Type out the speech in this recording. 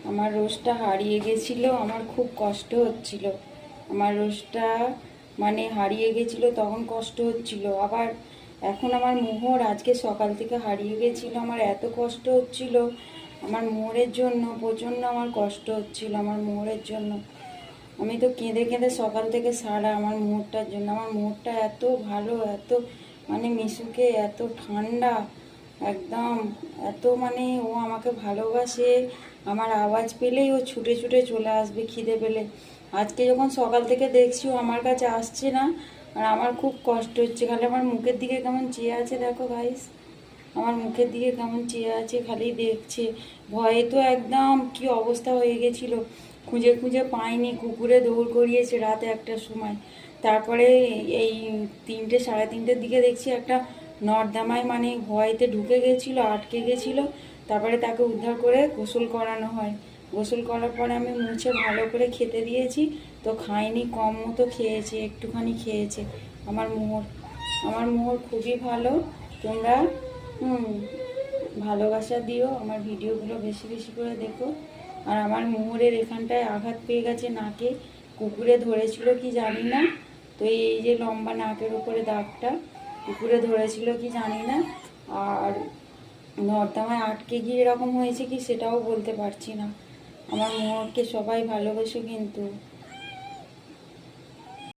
আমার রোজটা হারিয়ে গেছিল, আমার খুব কষ্ট হচ্ছিল। আমার রোজটা মানে হারিয়ে গেছিল, তখন কষ্ট হচ্ছিল। আবার এখন আমার মোহর আজকে সকাল থেকে হারিয়ে গেছিল, আমার এত কষ্ট হচ্ছিল। আমার মোহরের জন্য প্রচণ্ড আমার কষ্ট হচ্ছিল, আমার মোহরের জন্য। আমি তো কেঁদে কেঁদে সকাল থেকে সারা আমার মোহরটার জন্য। আমার মোহরটা এত ভালো, এত মানে মিশুকে এত ঠান্ডা একদম, এত মানে ও আমাকে ভালোবাসে। আমার আওয়াজ পেলেই ও ছুটে ছুটে চলে আসবে খিদে পেলে। আজকে যখন সকাল থেকে দেখছি ও আমার কাছে আসছে না, আর আমার খুব কষ্ট হচ্ছে। খালি আমার মুখের দিকে কেমন চেয়ে আছে দেখো গাইস, আমার মুখের দিকে কেমন চেয়ে আছে, খালি দেখছে। ভয়ে তো একদম কি অবস্থা হয়ে গেছিল, খুঁজে খুঁজে পাইনি, কুকুরে দৌড় করিয়েছে রাত 1টার সময়। তারপরে এই 3টে সাড়ে 3টের দিকে দেখছি একটা নর্দমায় মানে ভয়েতে ঢুকে গেছিলো, আটকে গেছিলো। তারপরে তাকে উদ্ধার করে গোসল করানো হয়। গোসল করার পরে আমি মুছে ভালো করে খেতে দিয়েছি, তো খাইনি, কম মতো খেয়েছে, একটুখানি খেয়েছে। আমার মোহর, আমার মোহর খুবই ভালো। তোমরা ভালোবাসা দিও, আমার ভিডিওগুলো বেশি বেশি করে দেখো। আর আমার মোহরের এখানটায় আঘাত পেয়ে গেছে নাকে, কুকুরে ধরেছিল কি জানি না। তো এই যে লম্বা নাকের উপরে দাগটা, কুকুরে ধরেছিল কি জানি না। আর নর্দমায় আটকে গিয়ে এরকম হয়েছে কি সেটাও বলতে পারছি না। আমার মোহরকে সবাই ভালোবাসো কিন্তু।